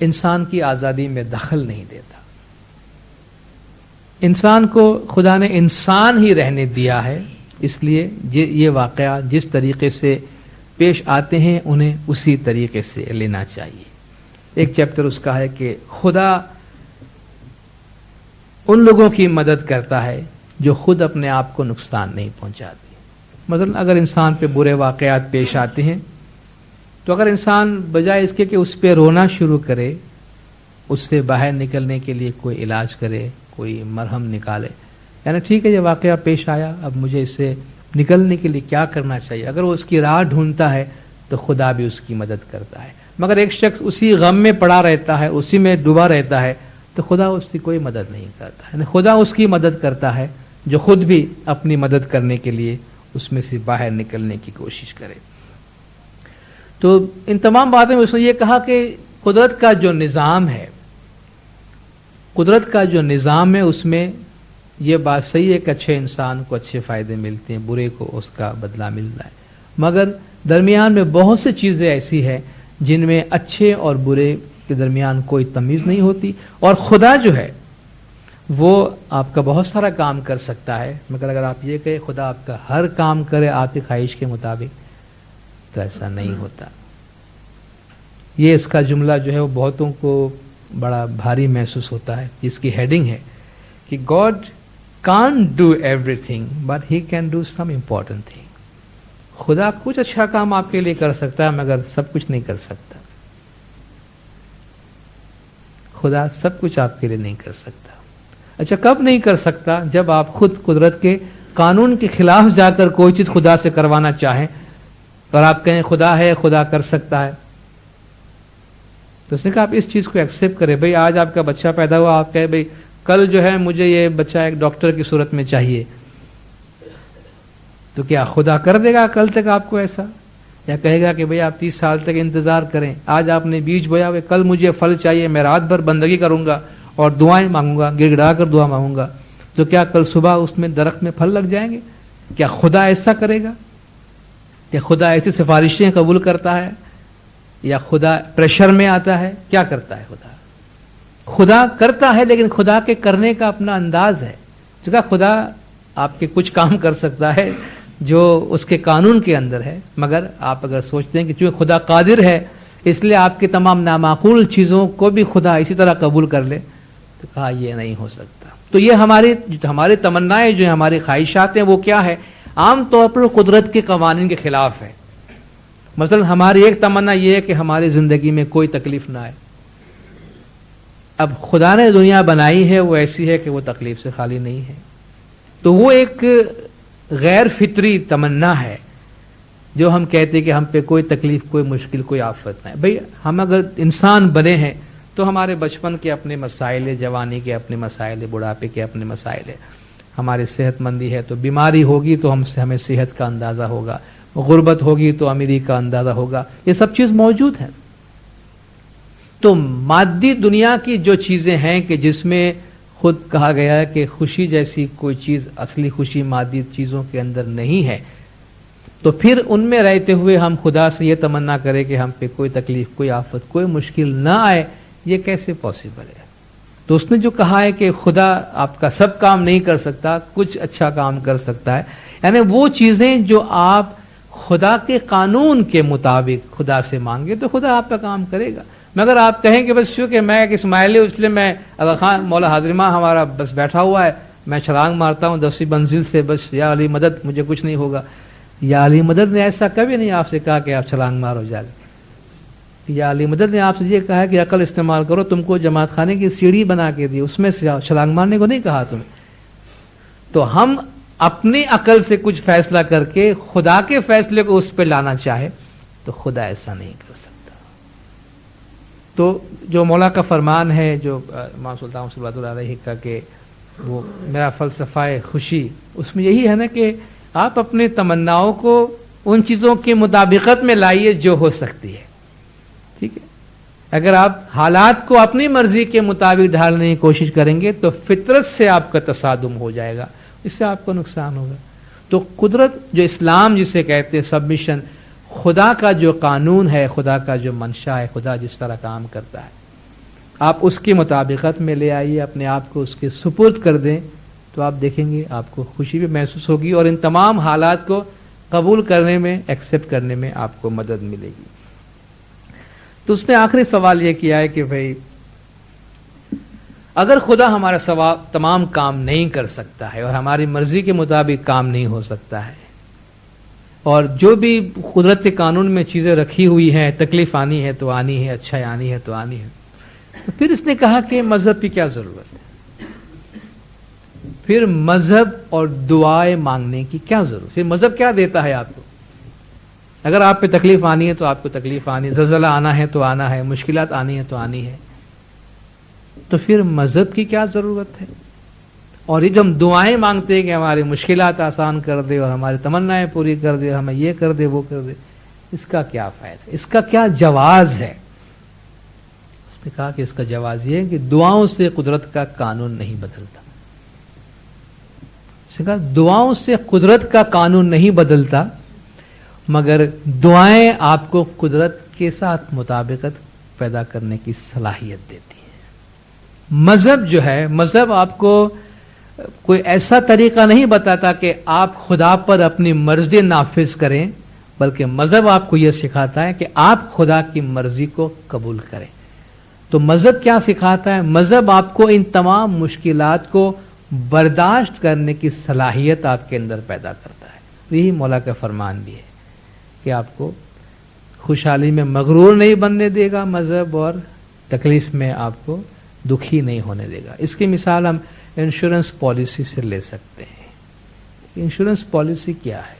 انسان کی آزادی میں دخل نہیں دیتا. انسان کو خدا نے انسان ہی رہنے دیا ہے، اس لیے یہ واقعہ جس طریقے سے پیش آتے ہیں انہیں اسی طریقے سے لینا چاہیے. ایک چیپٹر اس کا ہے کہ خدا ان لوگوں کی مدد کرتا ہے جو خود اپنے آپ کو نقصان نہیں پہنچاتے. مثلا اگر انسان پہ برے واقعات پیش آتے ہیں تو اگر انسان بجائے اس کے کہ اس پہ رونا شروع کرے، اس سے باہر نکلنے کے لیے کوئی علاج کرے، کوئی مرہم نکالے، یعنی ٹھیک ہے یہ واقعہ پیش آیا، اب مجھے اس سے نکلنے کے لیے کیا کرنا چاہیے، اگر وہ اس کی راہ ڈھونڈتا ہے تو خدا بھی اس کی مدد کرتا ہے. مگر ایک شخص اسی غم میں پڑا رہتا ہے، اسی میں ڈوبا رہتا ہے، تو خدا اس کی کوئی مدد نہیں کرتا. یعنی خدا اس کی مدد کرتا ہے جو خود بھی اپنی مدد کرنے کے لیے اس میں سے باہر نکلنے کی کوشش کرے. تو ان تمام باتوں میں اس نے یہ کہا کہ قدرت کا جو نظام ہے، قدرت کا جو نظام ہے اس میں یہ بات صحیح ہے کہ اچھے انسان کو اچھے فائدے ملتے ہیں، برے کو اس کا بدلہ ملتا ہے، مگر درمیان میں بہت سی چیزیں ایسی ہیں جن میں اچھے اور برے کے درمیان کوئی تمیز نہیں ہوتی. اور خدا جو ہے وہ آپ کا بہت سارا کام کر سکتا ہے، مگر اگر آپ یہ کہیں خدا آپ کا ہر کام کرے آپ کی خواہش کے مطابق تو ایسا نہیں ہوتا. یہ اس کا جملہ جو ہے وہ بہتوں کو بڑا بھاری محسوس ہوتا ہے. اس کی ہیڈنگ ہے کہ God can't do every thing but he can do some important thing. خدا کچھ اچھا کام آپ کے لیے کر سکتا ہے مگر سب کچھ نہیں کر سکتا. خدا سب کچھ آپ کے لیے نہیں کر سکتا. اچھا کب نہیں کر سکتا؟ جب آپ خود قدرت کے قانون کے خلاف جا کر کوئی چیز خدا سے کروانا چاہیں اور آپ کہیں خدا ہے، خدا کر سکتا ہے، تو اس نے کہا آپ اس چیز کو ایکسپٹ کریں. بھئی آج آپ کا بچہ پیدا ہوا، آپ کہیں بھئی کل جو ہے مجھے یہ بچہ ایک ڈاکٹر کی صورت میں چاہیے، تو کیا خدا کر دے گا کل تک آپ کو ایسا؟ یا کہے گا کہ بھئی آپ 30 سال تک انتظار کریں، آج آپ نے بیج بویا ہوئے، کل مجھے پھل چاہیے، میں رات بھر بندگی کروں گا اور دعائیں مانگوں گا، گڑ گڑا کر دعا مانگوں گا، تو کیا کل صبح اس میں درخت میں پھل لگ جائیں گے؟ کیا خدا ایسا کرے گا؟ کہ خدا ایسی سفارشیں قبول کرتا ہے؟ یا خدا پریشر میں آتا ہے؟ کیا کرتا ہے خدا؟ خدا کرتا ہے، لیکن خدا کے کرنے کا اپنا انداز ہے. جگہ خدا آپ کے کچھ کام کر سکتا ہے جو اس کے قانون کے اندر ہے، مگر آپ اگر سوچتے ہیں کہ چونکہ خدا قادر ہے اس لیے آپ کی تمام نامعقول چیزوں کو بھی خدا اسی طرح قبول کر لے، تو کہا یہ نہیں ہو سکتا. تو یہ ہماری تمنائیں جو ہماری خواہشات ہیں وہ کیا ہے؟ عام طور پر قدرت کے قوانین کے خلاف ہے. مثلا ہماری ایک تمنا یہ ہے کہ ہماری زندگی میں کوئی تکلیف نہ آئے. اب خدا نے دنیا بنائی ہے وہ ایسی ہے کہ وہ تکلیف سے خالی نہیں ہے، تو وہ ایک غیر فطری تمنا ہے جو ہم کہتے کہ ہم پہ کوئی تکلیف، کوئی مشکل، کوئی آفت نہ ہے. بھئی ہم اگر انسان بنے ہیں تو ہمارے بچپن کے اپنے مسائل، جوانی کے اپنے مسائل، بڑھاپے کے اپنے مسائل، ہماری صحت مندی ہے تو بیماری ہوگی تو ہمیں صحت کا اندازہ ہوگا، غربت ہوگی تو امیری کا اندازہ ہوگا، یہ سب چیز موجود ہے. تو مادی دنیا کی جو چیزیں ہیں کہ جس میں خود کہا گیا ہے کہ خوشی جیسی کوئی چیز، اصلی خوشی مادی چیزوں کے اندر نہیں ہے، تو پھر ان میں رہتے ہوئے ہم خدا سے یہ تمنا کریں کہ ہم پہ کوئی تکلیف، کوئی آفت، کوئی مشکل نہ آئے، یہ کیسے پاسبل ہے؟ تو اس نے جو کہا ہے کہ خدا آپ کا سب کام نہیں کر سکتا، کچھ اچھا کام کر سکتا ہے، یعنی وہ چیزیں جو آپ خدا کے قانون کے مطابق خدا سے مانگے تو خدا آپ کا کام کرے گا. مگر آپ کہیں کہ بس چونکہ میں ایک اسماعیلی ہوں اس لیے میں اگر خان مولا حاضرمہ ہمارا بس بیٹھا ہوا ہے، میں چھلانگ مارتا ہوں 10ویں منزل سے، بس یا علی مدد مجھے کچھ نہیں ہوگا. یا علی مدد نے ایسا کبھی نہیں آپ سے کہا کہ آپ چھلانگ مارو جالے. یا علی مدد نے آپ سے یہ کہا کہ عقل استعمال کرو، تم کو جماعت خانے کی سیڑھی بنا کے دی، اس میں سے چھلانگ مارنے کو نہیں کہا تمہیں. تو ہم اپنی عقل سے کچھ فیصلہ کر کے خدا کے فیصلے کو اس پہ لانا چاہے تو خدا ایسا نہیں کر سکتا. تو جو مولا کا فرمان ہے، جو امام سلطان صلی اللہ علیہ کا کہ وہ میرا فلسفہ خوشی، اس میں یہی ہے نا کہ آپ اپنے تمناؤں کو ان چیزوں کے مطابقت میں لائیے جو ہو سکتی ہے. ٹھیک ہے، اگر آپ حالات کو اپنی مرضی کے مطابق ڈھالنے کی کوشش کریں گے تو فطرت سے آپ کا تصادم ہو جائے گا، اس سے آپ کو نقصان ہوگا. تو قدرت جو اسلام جسے کہتے ہیں سبمیشن، خدا کا جو قانون ہے، خدا کا جو منشا ہے، خدا جس طرح کام کرتا ہے آپ اس کی مطابقت میں لے آئیے، اپنے آپ کو اس کے سپرد کر دیں، تو آپ دیکھیں گے آپ کو خوشی بھی محسوس ہوگی اور ان تمام حالات کو قبول کرنے میں، ایکسیپٹ کرنے میں آپ کو مدد ملے گی۔ تو اس نے آخری سوال یہ کیا ہے کہ بھئی اگر خدا ہمارا تمام کام نہیں کر سکتا ہے اور ہماری مرضی کے مطابق کام نہیں ہو سکتا ہے، اور جو بھی قدرت کے قانون میں چیزیں رکھی ہوئی ہیں، تکلیف آنی ہے تو آنی ہے، اچھائی آنی ہے تو آنی ہے، تو پھر اس نے کہا کہ مذہب کی کیا ضرورت ہے؟ پھر مذہب اور دعائیں مانگنے کی کیا ضرورت؟ پھر مذہب کیا دیتا ہے آپ کو؟ اگر آپ پہ تکلیف آنی ہے تو آپ کو تکلیف آنی ہے، زلزلہ آنا ہے تو آنا ہے، مشکلات آنی ہے تو آنی ہے، تو پھر مذہب کی کیا ضرورت ہے؟ اور یہ جو ہم دعائیں مانگتے ہیں کہ ہماری مشکلات آسان کر دے اور ہماری تمنائیں پوری کر دے، ہمیں یہ کر دے وہ کر دے، اس کا کیا فائدہ ہے؟ اس کا کیا جواز ہے؟ اس نے کہا کہ اس کا جواز یہ ہے کہ دعاؤں سے قدرت کا قانون نہیں بدلتا۔ اس نے کہا دعاؤں سے قدرت کا قانون نہیں بدلتا، مگر دعائیں آپ کو قدرت کے ساتھ مطابقت پیدا کرنے کی صلاحیت دیتی ہے۔ مذہب جو ہے، مذہب آپ کو کوئی ایسا طریقہ نہیں بتاتا کہ آپ خدا پر اپنی مرضی نافذ کریں، بلکہ مذہب آپ کو یہ سکھاتا ہے کہ آپ خدا کی مرضی کو قبول کریں۔ تو مذہب کیا سکھاتا ہے؟ مذہب آپ کو ان تمام مشکلات کو برداشت کرنے کی صلاحیت آپ کے اندر پیدا کرتا ہے۔ یہی مولا کا فرمان بھی ہے کہ آپ کو خوشحالی میں مغرور نہیں بننے دے گا مذہب، اور تکلیف میں آپ کو دکھی نہیں ہونے دے گا۔ اس کی مثال ہم انشورنس پالیسی سے لے سکتے ہیں۔ انشورنس پالیسی کیا ہے؟